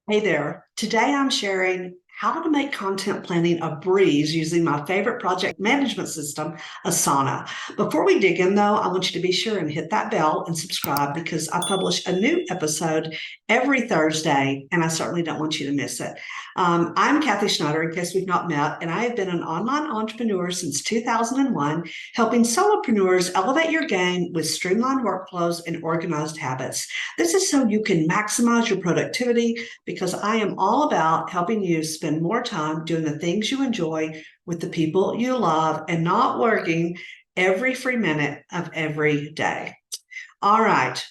Hey there. Today I'm sharing how to make content planning a breeze using my favorite project management system, Asana. Before we dig in, though, I want you to be sure and hit that bell and subscribe because I publish a new episode every Thursday, and I certainly don't want you to miss it. I'm Kathy Schneider, in case we've not met, and I have been an online entrepreneur since 2001, helping solopreneurs elevate your game with streamlined workflows and organized habits. This is so you can maximize your productivity because I am all about helping you spend more time doing the things you enjoy with the people you love and not working every free minute of every day. All right.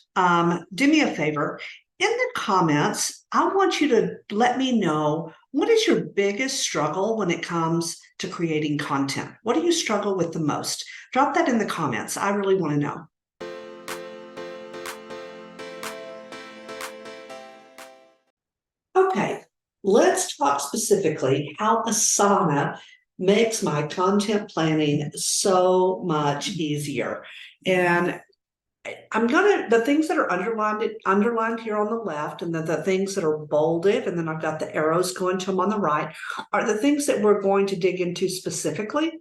Do me a favor. In the comments, I want you to let me know what is your biggest struggle when it comes to creating content? What do you struggle with the most? Drop that in the comments. I really want to know. Okay, let's talk specifically how Asana makes my content planning so much easier. And the things that are underlined here on the left, and then the things that are bolded, and then I've got the arrows going to them on the right, are the things that we're going to dig into specifically.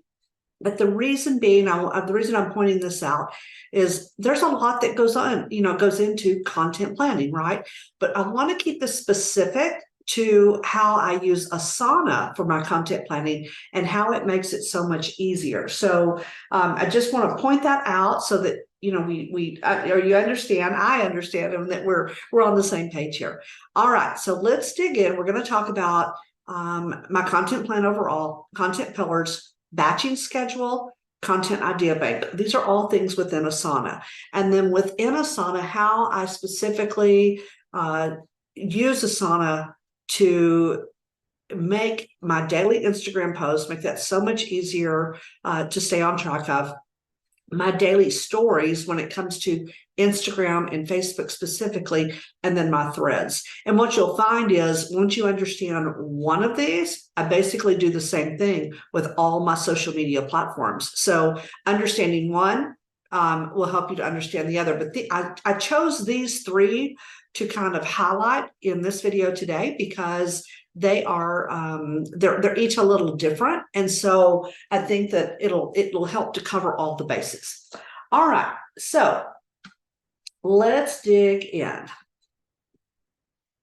But the reason being, the reason I'm pointing this out is there's a lot that goes into content planning, right? But I want to keep this specific to how I use Asana for my content planning and how it makes it so much easier. So I just want to point that out so that you understand, I understand, and that we're on the same page here. All right, so let's dig in. We're going to talk about my content plan overall, content pillars, batching schedule, content idea bank. These are all things within Asana. And then within Asana, how I specifically use Asana to make my daily Instagram posts, make that so much easier to stay on track of. My daily stories when it comes to Instagram and Facebook specifically, and then my threads. And what you'll find is once you understand one of these, I basically do the same thing with all my social media platforms. So understanding one will help you to understand the other. But I chose these three to kind of highlight in this video today because they are they're each a little different, and so I think that it'll help to cover all the bases. All right, so let's dig in.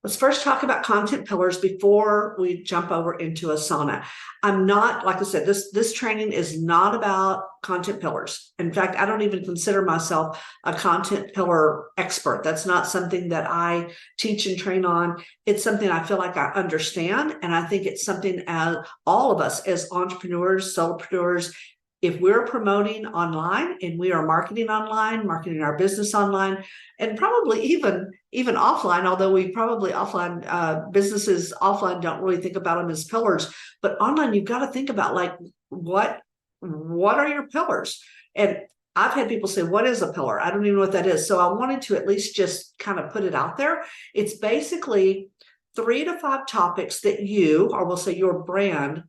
Let's first talk about content pillars before we jump over into Asana. I'm not, like I said, this training is not about content pillars. In fact, I don't even consider myself a content pillar expert. That's not something that I teach and train on. It's something I feel like I understand. And I think it's something as all of us as entrepreneurs, solopreneurs, if we're promoting online and we are marketing online, marketing our business online, and probably even offline, although we probably offline businesses offline don't really think about them as pillars, but online you've got to think about like what are your pillars? And I've had people say, what is a pillar? I don't even know what that is. So I wanted to at least just kind of put it out there. It's basically 3 to 5 topics that you, or we'll say your brand,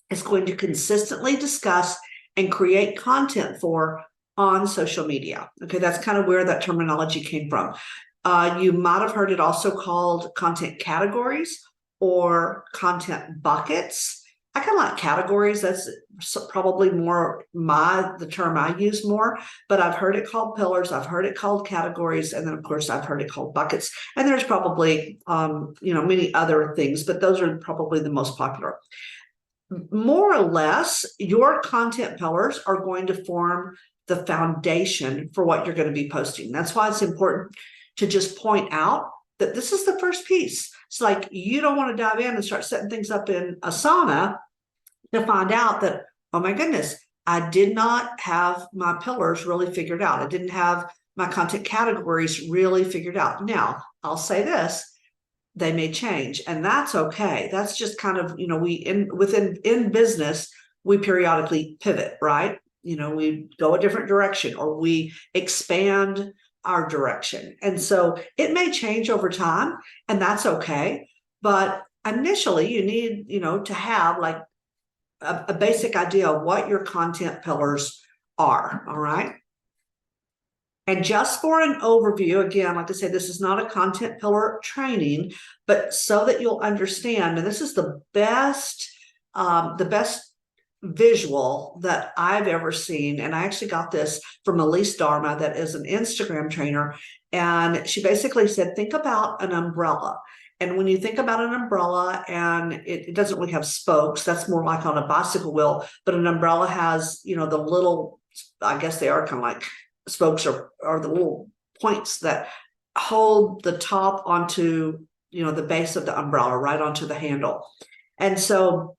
is going to consistently discuss and create content for on social media. Okay, that's kind of where that terminology came from. You might have heard it also called content categories or content buckets. I kind of like categories. That's probably more the term I use more, but I've heard it called pillars. I've heard it called categories. And then of course I've heard it called buckets. And there's probably, many other things, but those are probably the most popular. More or less, your content pillars are going to form the foundation for what you're going to be posting. That's why it's important to just point out that this is the first piece. It's like you don't want to dive in and start setting things up in Asana to find out that, oh my goodness, I did not have my pillars really figured out. I didn't have my content categories really figured out. Now, I'll say this. They may change, and that's okay. That's just kind of, in business, we periodically pivot, right? We go a different direction or we expand our direction. And so it may change over time, and that's okay. But initially you need, to have like a basic idea of what your content pillars are. All right. And just for an overview, again, like I said, this is not a content pillar training, but so that you'll understand, and this is the best visual that I've ever seen. And I actually got this from Elise Dharma, that is an Instagram trainer. And she basically said, think about an umbrella. And when you think about an umbrella, and it doesn't really have spokes, that's more like on a bicycle wheel, but an umbrella has, the little, I guess they are kind of like spokes, or the little points that hold the top onto, the base of the umbrella, right onto the handle. And so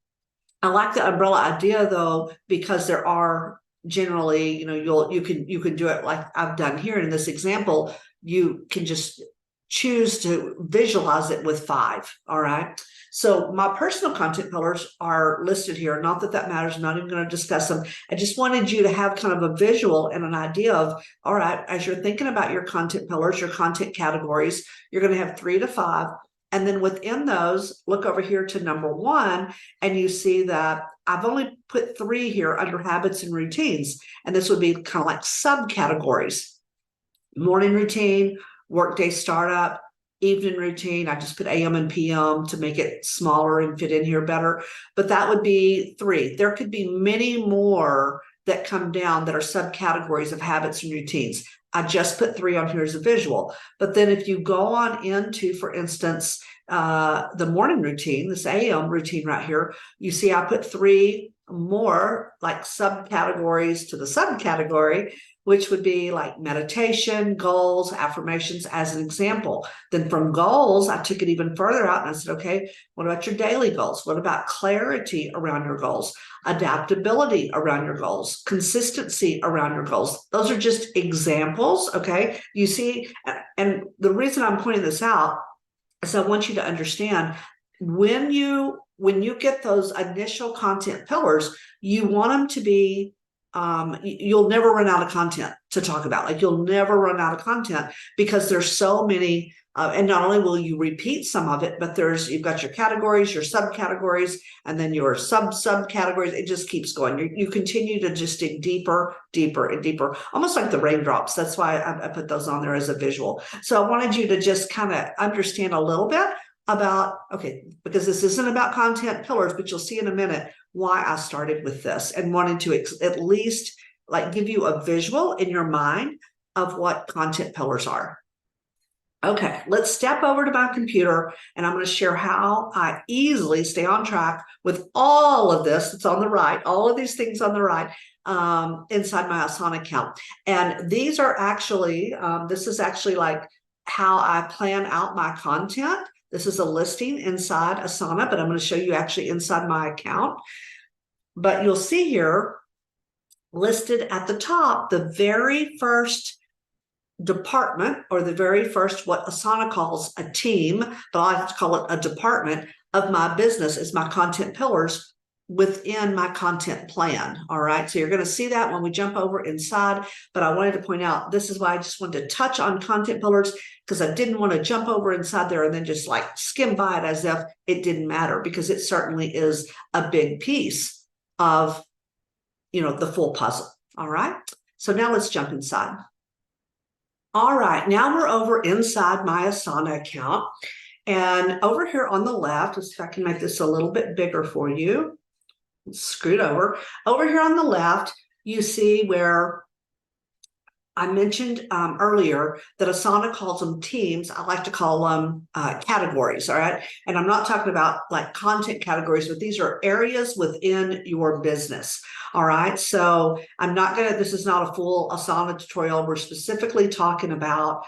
I like the umbrella idea though, because there are generally, you can do it like I've done here in this example. You can just choose to visualize it with 5. All right. So my personal content pillars are listed here. Not that that matters. I'm not even going to discuss them. I just wanted you to have kind of a visual and an idea of, all right, as you're thinking about your content pillars, your content categories, you're going to have 3 to 5. And then within those, look over here to number 1, and you see that I've only put 3 here under habits and routines. And this would be kind of like subcategories: morning routine, workday startup, evening routine. I just put AM and PM to make it smaller and fit in here better. But that would be 3. There could be many more that come down that are subcategories of habits and routines. I just put 3 on here as a visual. But then if you go on into, for instance, the morning routine, this AM routine right here, you see I put 3 more like subcategories to the subcategory, which would be like meditation, goals, affirmations, as an example. Then from goals, I took it even further out and I said, okay, what about your daily goals? What about clarity around your goals? Adaptability around your goals? Consistency around your goals? Those are just examples, okay? You see, and the reason I'm pointing this out is I want you to understand, when you get those initial content pillars, you want them to be, you'll never run out of content to talk about. Like, you'll never run out of content because there's so many, and not only will you repeat some of it, but you've got your categories, your subcategories, and then your subcategories. It just keeps going. You continue to just dig deeper, deeper, and deeper, almost like the raindrops. That's why I put those on there as a visual. So I wanted you to just kind of understand a little bit about, okay, because this isn't about content pillars, but you'll see in a minute why I started with this, and wanted to at least like give you a visual in your mind of what content pillars are. Okay, let's step over to my computer, and I'm going to share how I easily stay on track with all of this that's on the right, all of these things on the right, inside my Asana account. And these are actually, this is actually like how I plan out my content. This is a listing inside Asana, but I'm going to show you actually inside my account. But you'll see here listed at the top, the very first department, or the very first, what Asana calls a team, but I like to call it a department of my business, is my content pillars within my content plan. All right. So you're going to see that when we jump over inside, but I wanted to point out, this is why I just wanted to touch on content pillars, because I didn't want to jump over inside there and then just like skim by it as if it didn't matter, because it certainly is a big piece of, the full puzzle. All right. So now let's jump inside. All right. Now we're over inside my Asana account, and over here on the left, let's see if I can make this a little bit bigger for you. Screwed over. Over here on the left, you see where I mentioned earlier that Asana calls them teams. I like to call them categories. All right. And I'm not talking about like content categories, but these are areas within your business. All right. So this is not a full Asana tutorial. We're specifically talking about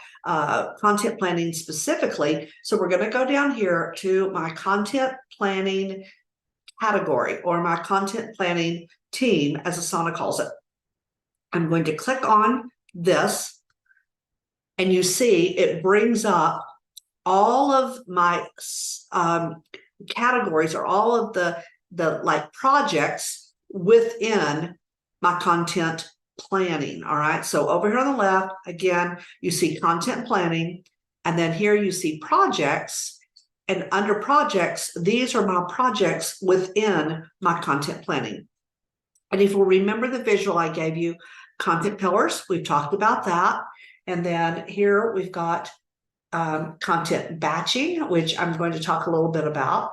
content planning specifically. So we're going to go down here to my content planning category, or my content planning team, as Asana calls it. I'm going to click on this, and you see it brings up all of my categories, or all of the like projects within my content planning. All right. So over here on the left, again, you see content planning, and then here you see projects, and under projects, these are my projects within my content planning. And if you remember the visual I gave you, content pillars, we've talked about that. And then here we've got content batching, which I'm going to talk a little bit about.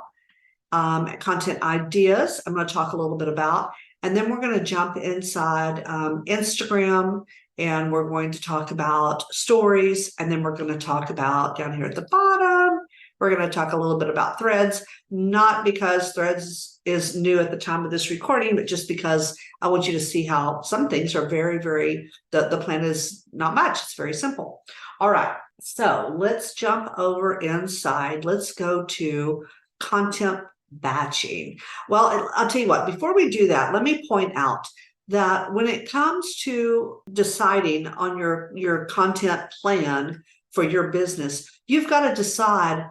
Content ideas, I'm going to talk a little bit about. And then we're going to jump inside Instagram, and we're going to talk about stories. And then we're going to talk about down here at the bottom, we're going to talk a little bit about threads, not because threads is new at the time of this recording, but just because I want you to see how some things are the plan is not much. It's very simple. All right. So let's jump over inside. Let's go to content batching. Well, I'll tell you what, before we do that, let me point out that when it comes to deciding on your content plan for your business, you've got to decide,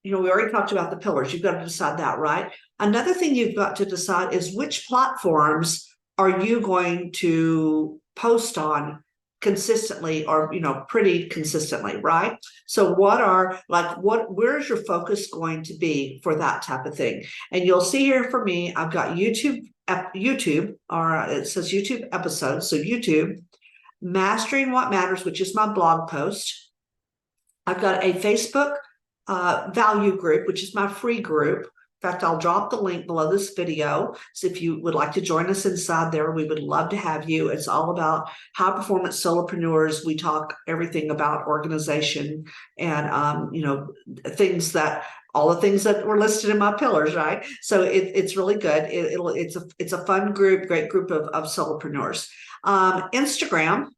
we already talked about the pillars. You've got to decide that, right? Another thing you've got to decide is which platforms are you going to post on consistently, or pretty consistently, right? So where's your focus going to be for that type of thing? And you'll see here for me, I've got YouTube, or it says YouTube episodes. So YouTube, Mastering What Matters, which is my blog post. I've got a Facebook value group, which is my free group. In fact, I'll drop the link below this video. So if you would like to join us inside there, we would love to have you. It's all about high performance solopreneurs. We talk everything about organization and, all the things that were listed in my pillars, right? So it's really good. It's a fun group, great group of solopreneurs. Instagram,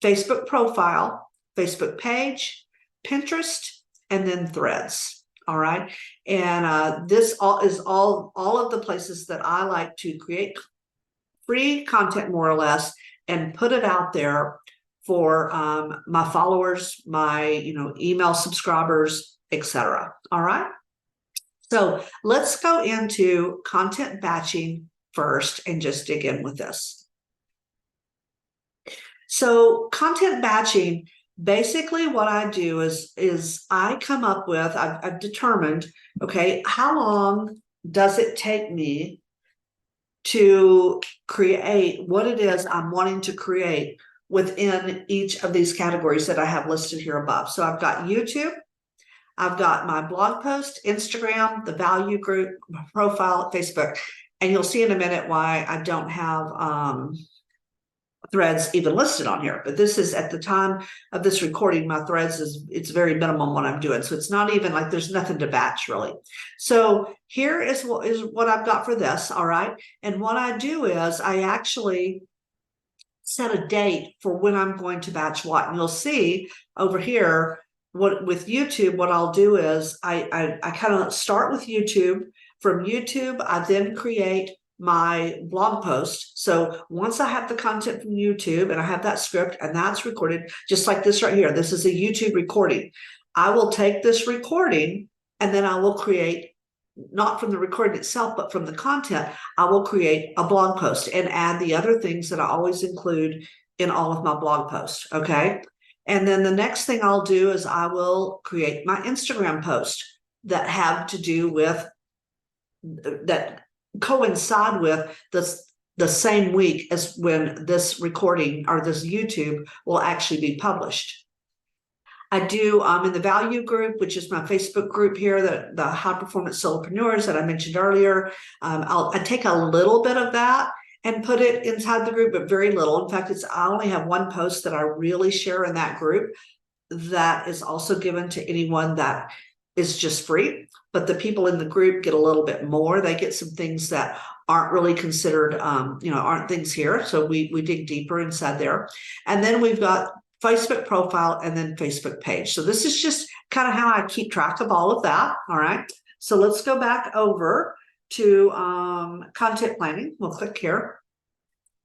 Facebook profile, Facebook page, Pinterest, and then Threads. All right. And this is all of the places that I like to create free content, more or less, and put it out there for my followers, my email subscribers, etc. All right. So let's go into content batching first and just dig in with this. So content batching, basically what I do is I come up with, I've determined, okay, how long does it take me to create what it is I'm wanting to create within each of these categories that I have listed here above. So I've got YouTube, I've got my blog post, Instagram, the value group, my profile, Facebook, and you'll see in a minute why I don't have Threads even listed on here. But this is, at the time of this recording, my Threads it's very minimum what I'm doing. So it's not even like there's nothing to batch really. So here is what I've got for this. All right. And what I do is I actually set a date for when I'm going to batch what. And you'll see over here with YouTube, what I'll do is I kind of start with YouTube. From YouTube, I then create my blog post. So once I have the content from YouTube and I have that script and that's recorded, just like this right here, this is a YouTube recording. I will take this recording and then I will create, not from the recording itself, but from the content, I will create a blog post and add the other things that I always include in all of my blog posts. Okay. And then the next thing I'll do is I will create my Instagram post that have to do with that coincide with the same week as when this recording or this YouTube will actually be published. I do in the value group, which is my Facebook group here, the high performance solopreneurs that I mentioned earlier. I take a little bit of that and put it inside the group, but very little. In fact, I only have one post that I really share in that group that is also given to anyone that is just free. But the people in the group get a little bit more. They get some things that aren't really considered, aren't things here. So we dig deeper inside there. And then we've got Facebook profile and then Facebook page. So this is just kind of how I keep track of all of that. All right. So let's go back over to content planning. We'll click here.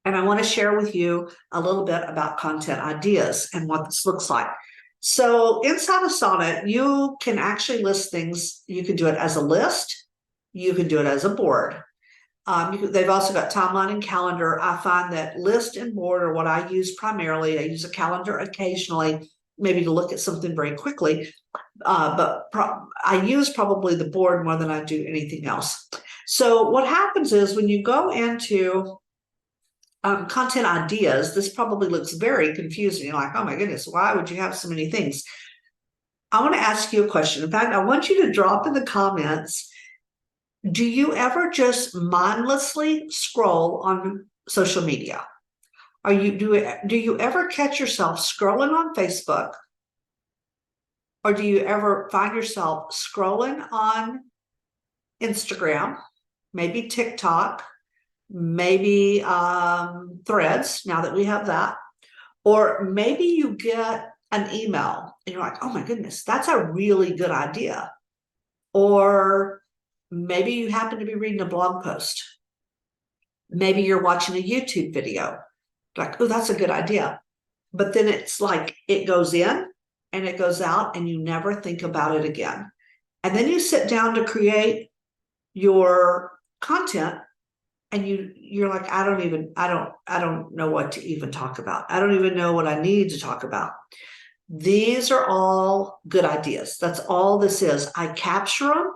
And I want to share with you a little bit about content ideas and what this looks like. So inside Asana, you can actually list things. You can do it as a list. You can do it as a board. They've also got timeline and calendar. I find that list and board are what I use primarily. I use a calendar occasionally, maybe to look at something very quickly. But I use probably the board more than I do anything else. So what happens is when you go into content ideas, this probably looks very confusing. You're like, oh my goodness, why would you have so many things? I want to ask you a question. In fact, I want you to drop in the comments, do you ever just mindlessly scroll on social media? Do you ever catch yourself scrolling on Facebook? Or do you ever find yourself scrolling on Instagram, maybe TikTok, maybe Threads, now that we have that? Or maybe you get an email and you're like, oh my goodness, that's a really good idea. Or maybe you happen to be reading a blog post. Maybe you're watching a YouTube video. Like, oh, that's a good idea. But then it's like it goes in and it goes out and you never think about it again. And then you sit down to create your content and you're like, I don't know what to even talk about. I don't even know what I need to talk about. These are all good ideas. That's all this is. I capture them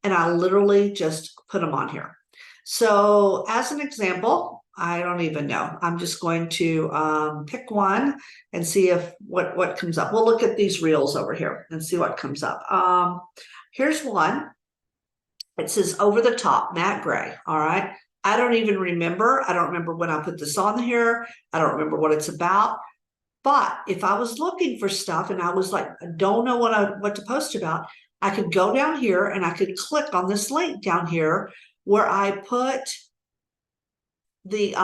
and I literally just put them on here. So as an example, I don't even know. I'm just going to pick one and see if what comes up. We'll look at these reels over here and see what comes up. Here's one. It says over the top, Matt Gray. All right. I don't even remember. I don't remember when I put this on here. I don't remember what it's about. But if I was looking for stuff and I was like, I don't know what to post about, I could go down here and I could click on this link down here where I put the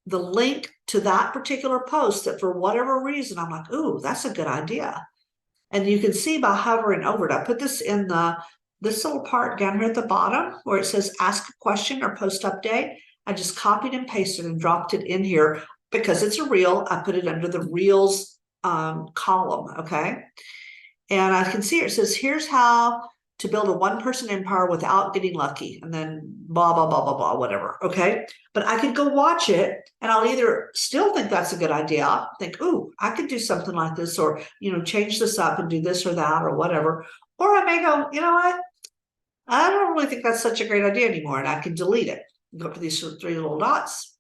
link to that particular post that for whatever reason, I'm like, ooh, that's a good idea. And you can see by hovering over it, I put this in this little part down here at the bottom where it says ask a question or post update. I just copied and pasted and dropped it in here because it's a reel. I put it under the reels column, okay? And I can see it says, here's how to build a one-person empire without getting lucky, and then blah, blah, blah, blah, blah, whatever, okay? But I could go watch it, and I'll either still think that's a good idea, think, ooh, I could do something like this, or, change this up and do this or that or whatever. Or I may go, you know what? I don't really think that's such a great idea anymore, and I can delete it. Go up to these three little dots,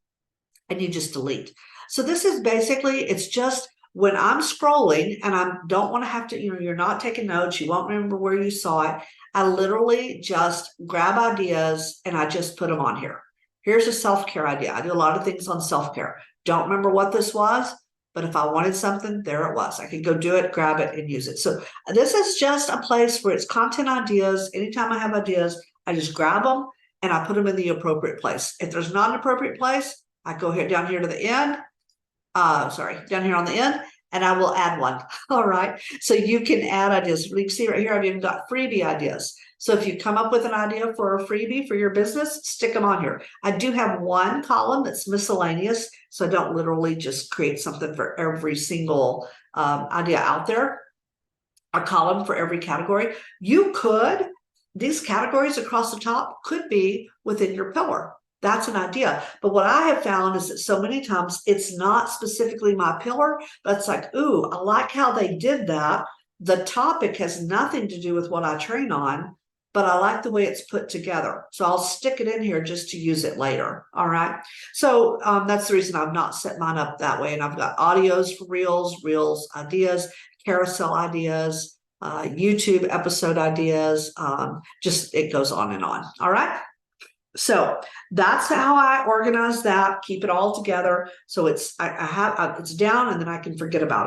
and you just delete. So this is basically, it's just when I'm scrolling and I don't want to have to, you're not taking notes, you won't remember where you saw it. I literally just grab ideas and I just put them on here. Here's a self-care idea. I do a lot of things on self-care. Don't remember what this was, but if I wanted something, there it was. I could go do it, grab it, and use it. So this is just a place where it's content ideas. Anytime I have ideas, I just grab them and I put them in the appropriate place. If there's not an appropriate place, I go here down here to the end. Down here on the end, and I will add one. All right. So you can add ideas. You can see right here, I've even got freebie ideas. So if you come up with an idea for a freebie for your business, stick them on here. I do have one column that's miscellaneous, so I don't literally just create something for every single idea out there. A column for every category. These categories across the top could be within your pillar. That's an idea. But what I have found is that so many times it's not specifically my pillar, but it's like, ooh, I like how they did that. The topic has nothing to do with what I train on, but I like the way it's put together. So I'll stick it in here just to use it later. All right. So that's the reason I've not set mine up that way. And I've got audios for reels ideas, carousel ideas, YouTube episode ideas. Just it goes on and on. All right. So that's how I organize that, keep it all together. So it's it's down and then I can forget about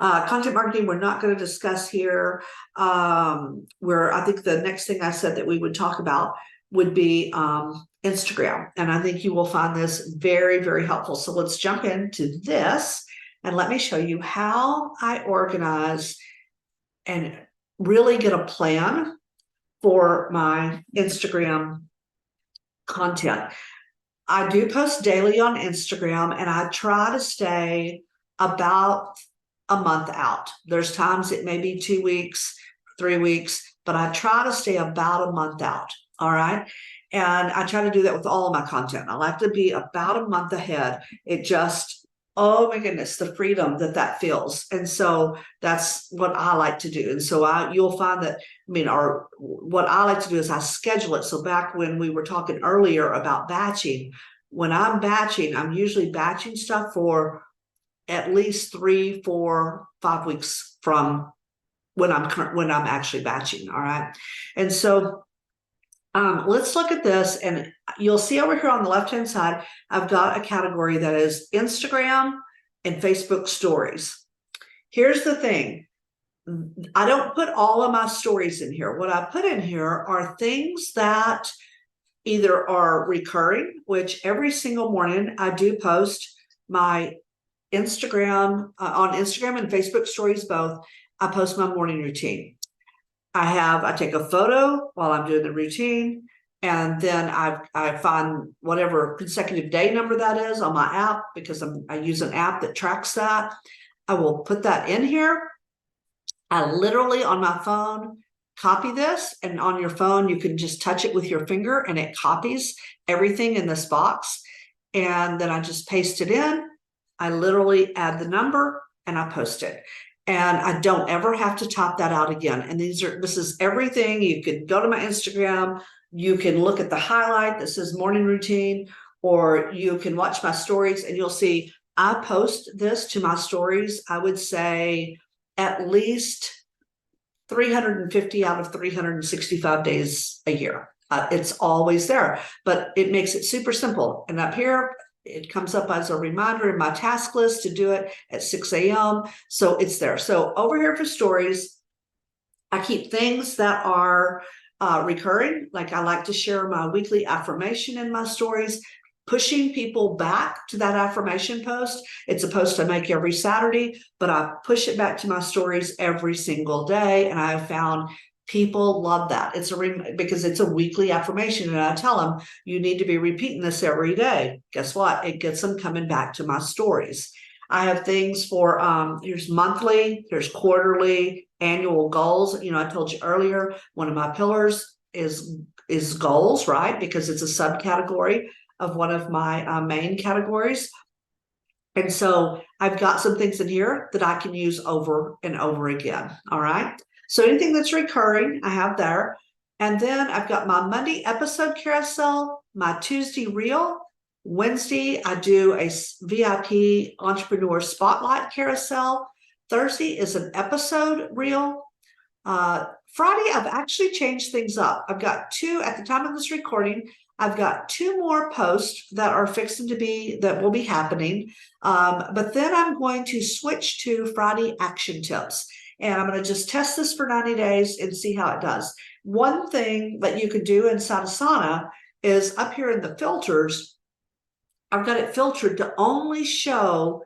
it. Content marketing, we're not going to discuss here. Where I think the next thing I said that we would talk about would be Instagram. And I think you will find this very, very helpful. So let's jump into this and let me show you how I organize and really get a plan for my Instagram content. I do post daily on Instagram and I try to stay about a month out. There's times it may be 2 weeks, 3 weeks, but I try to stay about a month out. All right. And I try to do that with all of my content. I like to be about a month ahead. It just, oh my goodness, the freedom that feels. And so that's what I like to do. And so you'll find that, what I like to do is I schedule it. So back when we were talking earlier about batching, when I'm batching, I'm usually batching stuff for at least 3, 4, 5 weeks from when I'm actually batching. All right. And so let's look at this, and you'll see over here on the left-hand side, I've got a category that is Instagram and Facebook stories. Here's the thing. I don't put all of my stories in here. What I put in here are things that either are recurring, which every single morning I do post my Instagram, on Instagram and Facebook stories both. I post my morning routine. I take a photo while I'm doing the routine, and then I find whatever consecutive day number that is on my app, because I use an app that tracks that. I will put that in here. I literally on my phone copy this, and on your phone you can just touch it with your finger and it copies everything in this box. And then I just paste it in. I literally add the number and I post it. And I don't ever have to top that out again. And this is everything. You could go to my Instagram, you can look at the highlight that says morning routine, or you can watch my stories and you'll see I post this to my stories, I would say at least 350 out of 365 days a year. It's always there, but it makes it super simple. And up here, it comes up as a reminder in my task list to do it at 6 a.m. So it's there. So over here for stories, I keep things that are recurring. Like I like to share my weekly affirmation in my stories, pushing people back to that affirmation post. It's a post I make every Saturday, but I push it back to my stories every single day. And I have found people love that. Because it's a weekly affirmation, and I tell them you need to be repeating this every day. Guess what? It gets them coming back to my stories. I have things for here's monthly, here's quarterly, annual goals. I told you earlier, one of my pillars is goals, right? Because it's a subcategory of one of my main categories. And so I've got some things in here that I can use over and over again. All right. So anything that's recurring, I have there. And then I've got my Monday episode carousel, my Tuesday reel. Wednesday, I do a VIP entrepreneur spotlight carousel. Thursday is an episode reel. Friday, I've actually changed things up. I've got at the time of this recording, I've got 2 more posts that are fixing that will be happening. But then I'm going to switch to Friday action tips. And I'm going to just test this for 90 days and see how it does. One thing that you can do inside Asana is up here in the filters, I've got it filtered to only show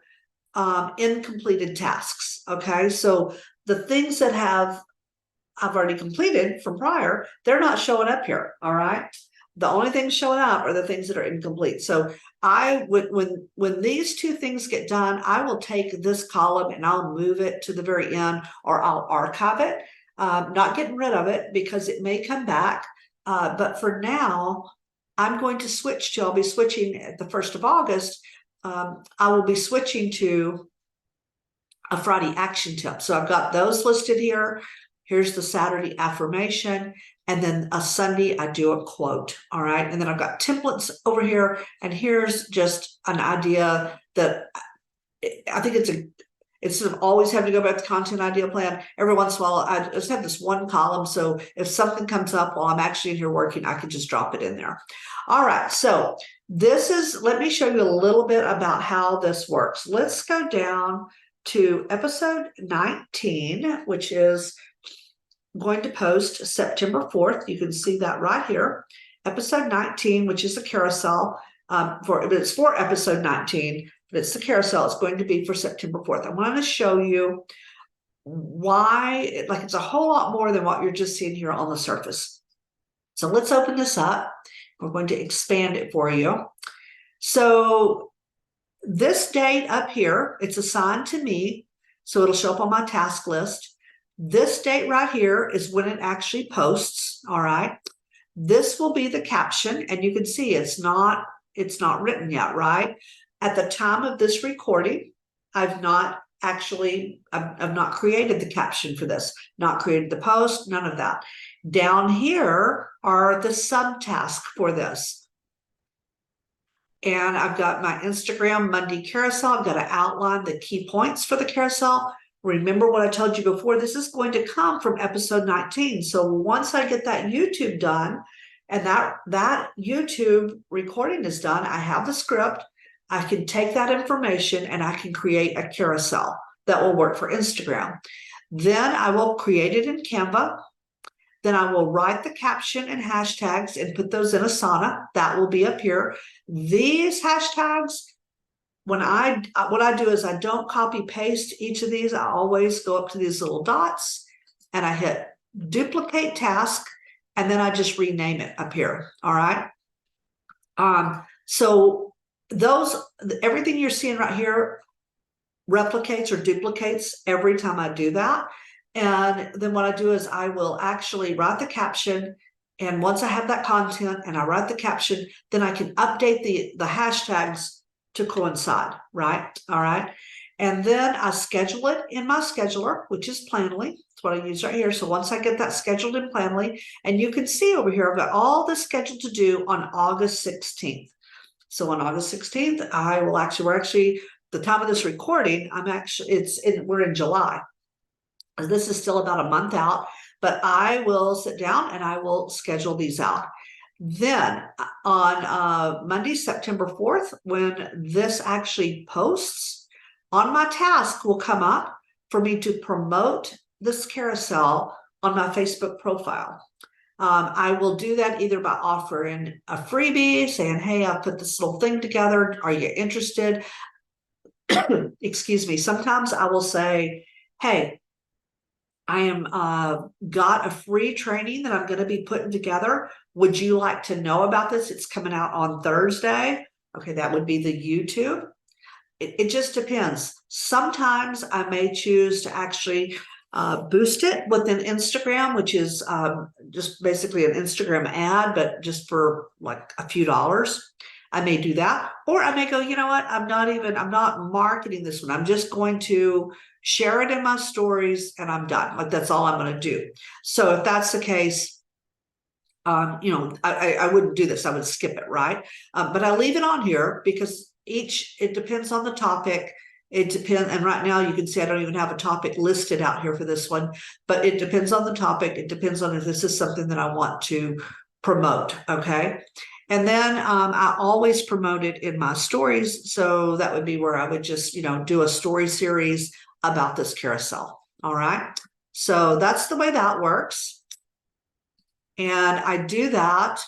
incompleted tasks. Okay, so the things that I've already completed from prior, they're not showing up here. All right. The only things showing up are the things that are incomplete. So I would, when these 2 things get done, I will take this column and I'll move it to the very end, or I'll archive it, not getting rid of it because it may come back. But for now, I'll be switching at the 1st of August. I will be switching to a Friday action tip. So I've got those listed here. Here's the Saturday affirmation. And then a Sunday, I do a quote. All right. And then I've got templates over here. And here's just an idea that I think instead of always having to go back to content idea plan, every once in a while, I just have this one column. So if something comes up while I'm actually in here working, I can just drop it in there. All right. So let me show you a little bit about how this works. Let's go down to episode 19, which is going to post September 4th. You can see that right here. Episode 19, which is a carousel it's for episode 19, but it's the carousel. It's going to be for September 4th. I want to show you why, it's a whole lot more than what you're just seeing here on the surface. So let's open this up. We're going to expand it for you. So this date up here, it's assigned to me, so it'll show up on my task list. This date right here is when it actually posts. All right. This will be the caption, and you can see it's not written yet, right? At the time of this recording, I've not created the caption for this, not created the post, none of that. Down here are the subtasks for this. And I've got my Instagram Monday carousel. I've got to outline the key points for the carousel. Remember what I told you before, this is going to come from episode 19. So once I get that YouTube done and that YouTube recording is done, I have the script. I can take that information and I can create a carousel that will work for Instagram. Then I will create it in Canva. Then I will write the caption and hashtags and put those in Asana. That will be up here. These hashtags, what I do is I don't copy paste each of these. I always go up to these little dots and I hit duplicate task, and then I just rename it up here. All right. So everything you're seeing right here replicates or duplicates every time I do that. And then what I do is I will actually write the caption. And once I have that content and I write the caption, then I can update the hashtags to coincide, right? All right. And then I schedule it in my scheduler, which is Planoly. That's what I use right here. So once I get that scheduled in Planoly, and you can see over here, I've got all this scheduled to do on August 16th. So on August 16th, we're actually, the time of this recording, we're in July. This is still about a month out, but I will sit down and I will schedule these out. Then on Monday, September 4th, when this actually posts, on my task will come up for me to promote this carousel on my Facebook profile. I will do that either by offering a freebie, saying, hey, I've put this little thing together. Are you interested? Excuse me. Sometimes I will say, hey, I am got a free training that I'm going to be putting together. Would you like to know about this? It's coming out on Thursday. Okay, that would be the YouTube. It just depends. Sometimes I may choose to actually boost it within Instagram, which is just basically an Instagram ad, but just for like a few dollars. I may do that, or I may go, you know what? I'm not marketing this one. I'm just going to share it in my stories and I'm done. Like that's all I'm going to do. So if that's the case, I wouldn't do this. I would skip it, right? But I leave it on here because it depends on the topic. It depends. And right now you can see I don't even have a topic listed out here for this one, but it depends on the topic. It depends on if this is something that I want to promote. Okay. And then I always promote it in my stories. So that would be where I would just, do a story series about this carousel. All right. So that's the way that works. And I do that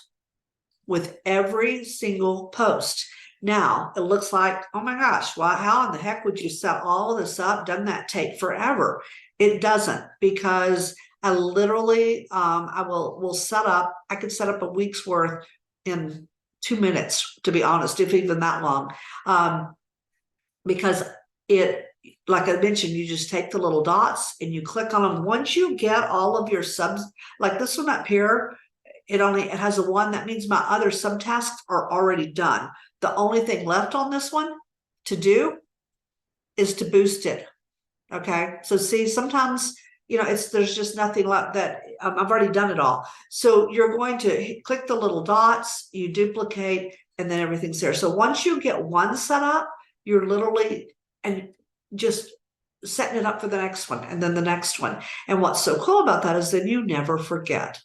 with every single post. Now it looks like, oh my gosh, how in the heck would you set all of this up? Doesn't that take forever? It doesn't, because I literally, will set up, I could set up a week's worth in 2 minutes, to be honest, if even that long. Because like I mentioned, you just take the little dots and you click on them. Once you get all of your subs, like this one up here, it has a 1. That means my other subtasks are already done. The only thing left on this one to do is to boost it. Okay. So see, sometimes, there's just nothing left that I've already done it all. So you're going to click the little dots, you duplicate, and then everything's there. So once you get one set up, you're literally and just setting it up for the next one and then the next one. And what's so cool about that is then you never forget.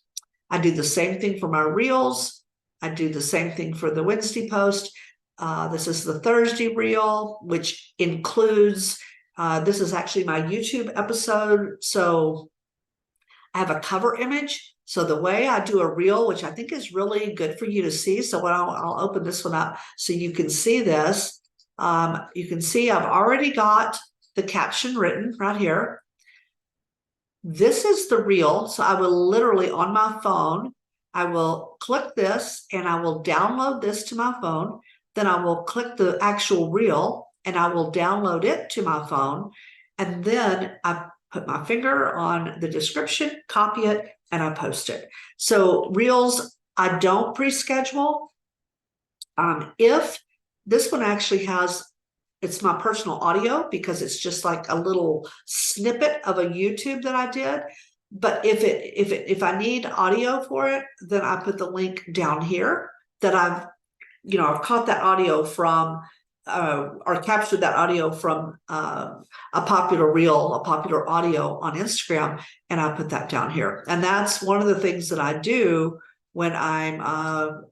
I do the same thing for my reels. I do the same thing for the Wednesday post. This is the Thursday reel, which includes, this is actually my YouTube episode. So I have a cover image. So the way I do a reel, which I think is really good for you to see. So I'll open this one up so you can see this. You can see I've already got the caption written right here. This is the reel. So I will literally on my phone, I will click this and I will download this to my phone. Then I will click the actual reel and I will download it to my phone. And then I put my finger on the description, copy it, and I post it. So reels, I don't pre-schedule. If this one actually it's my personal audio because it's just like a little snippet of a YouTube that I did. But if I need audio for it, then I put the link down here that I've I've caught that audio from or captured that audio from a popular reel, a popular audio on Instagram, and I put that down here. And that's one of the things that I do when I'm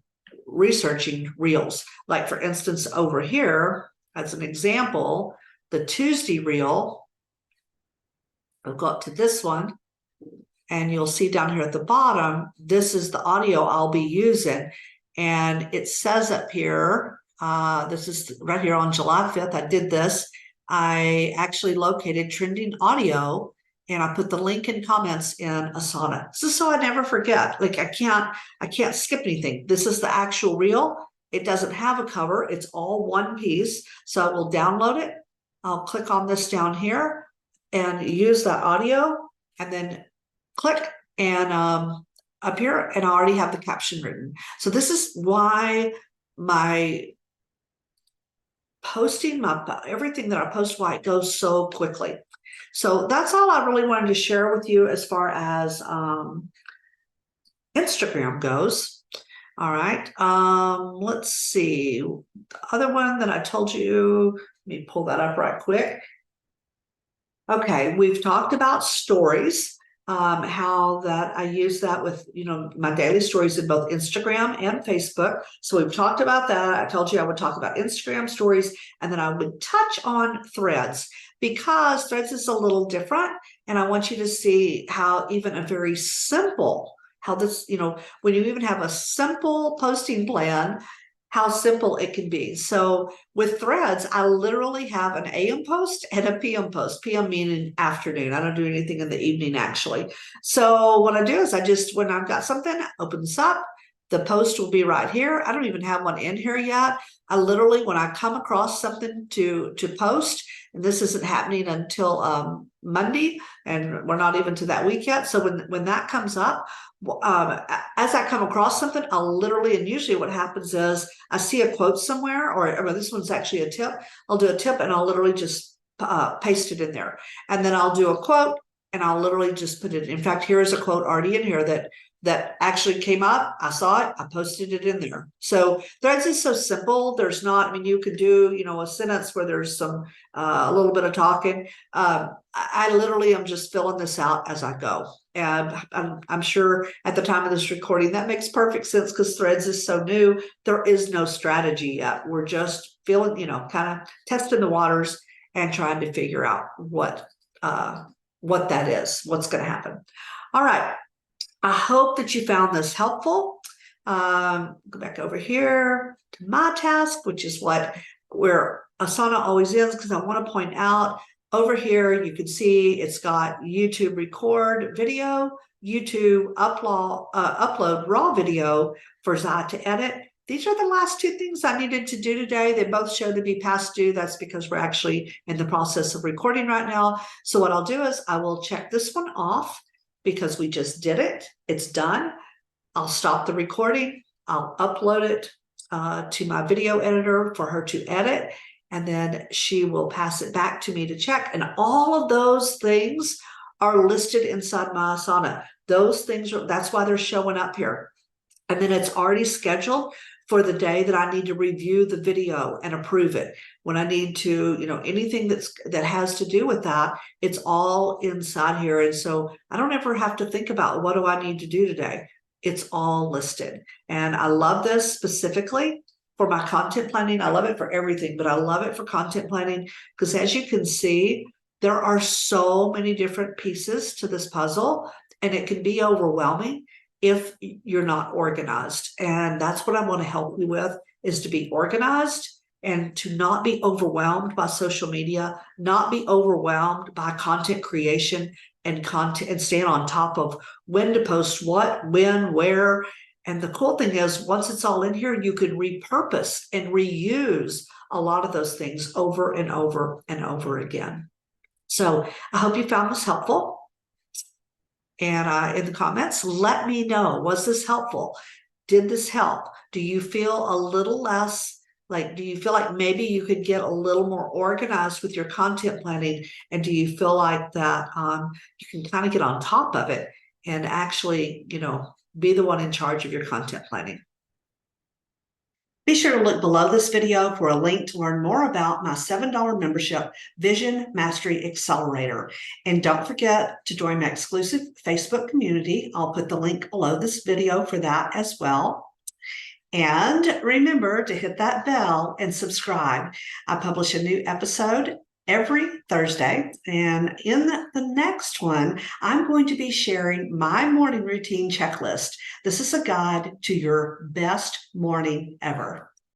researching reels. Like for instance, over here, as an example, the Tuesday reel, I'll go up to this one, and you'll see down here at the bottom, this is the audio I'll be using. And it says up here, this is right here on July 5th, I did this. I actually located trending audio, and I put the link in comments in Asana. This is so I never forget. Like I can't skip anything. This is the actual reel. It doesn't have a cover. It's all one piece. So I will download it. I'll click on this down here and use that audio, and then click and up here, and I already have the caption written. So this is why my posting, everything that I post, why it goes so quickly. So that's all I really wanted to share with you as far as Instagram goes. All right. Let's see. The other one that I told you, let me pull that up right quick. Okay, we've talked about stories, how that I use that with, my daily stories in both Instagram and Facebook. So we've talked about that. I told you I would talk about Instagram stories, and then I would touch on threads, because threads is a little different. And I want you to see how even a very simple, how this, when you even have a simple posting plan, how simple it can be. So with threads, I literally have an AM post and a PM post. PM meaning afternoon. I don't do anything in the evening, actually. So what I do is when I've got something, open this up, the post will be right here. I don't even have one in here yet. I literally, when I come across something to post, and this isn't happening until Monday, and we're not even to that week yet. So when that comes up, as I come across something, I'll literally, and usually what happens is I see a quote somewhere, or this one's actually a tip. I'll do a tip and I'll literally just paste it in there. And then I'll do a quote and I'll literally just put it. In fact, here is a quote already in here that actually came up. I saw it, I posted it in there. So threads is so simple. There's not, you could do, a sentence where there's some, a little bit of talking. I literally am just filling this out as I go. And I'm sure at the time of this recording, that makes perfect sense, because threads is so new. There is no strategy yet. We're just feeling, kind of testing the waters and trying to figure out what that is, what's going to happen. All right. I hope that you found this helpful. Go back over here to my task, which is where Asana always is, because I want to point out over here, you can see it's got YouTube record video, YouTube upload raw video for Zai to edit. These are the last two things I needed to do today. They both show to be past due. That's because we're actually in the process of recording right now. So what I'll do is I will check this one off, because we just did it. It's done. I'll stop the recording. I'll upload it to my video editor for her to edit, and then she will pass it back to me to check. And all of those things are listed inside my Asana. Those things that's why they're showing up here. And then it's already scheduled for the day that I need to review the video and approve it. When I need to, anything that has to do with that, it's all inside here. And so I don't ever have to think about, what do I need to do today? It's all listed. And I love this specifically for my content planning. I love it for everything, but I love it for content planning, because as you can see, there are so many different pieces to this puzzle, and it can be overwhelming if you're not organized. And that's what I want to help you with, is to be organized and to not be overwhelmed by social media, not be overwhelmed by content creation and content, and staying on top of when to post what, when, where. And the cool thing is, once it's all in here, you can repurpose and reuse a lot of those things over and over and over again. So I hope you found this helpful. And in the comments, let me know, was this helpful? Did this help? Do you feel a little less, do you feel like maybe you could get a little more organized with your content planning? And do you feel like that you can kind of get on top of it and actually, be the one in charge of your content planning? Be sure to look below this video for a link to learn more about my $7 membership, Vision Mastery Accelerator. And don't forget to join my exclusive Facebook community. I'll put the link below this video for that as well. And remember to hit that bell and subscribe. I publish a new episode every Thursday. And in the next one, I'm going to be sharing my morning routine checklist. This is a guide to your best morning ever.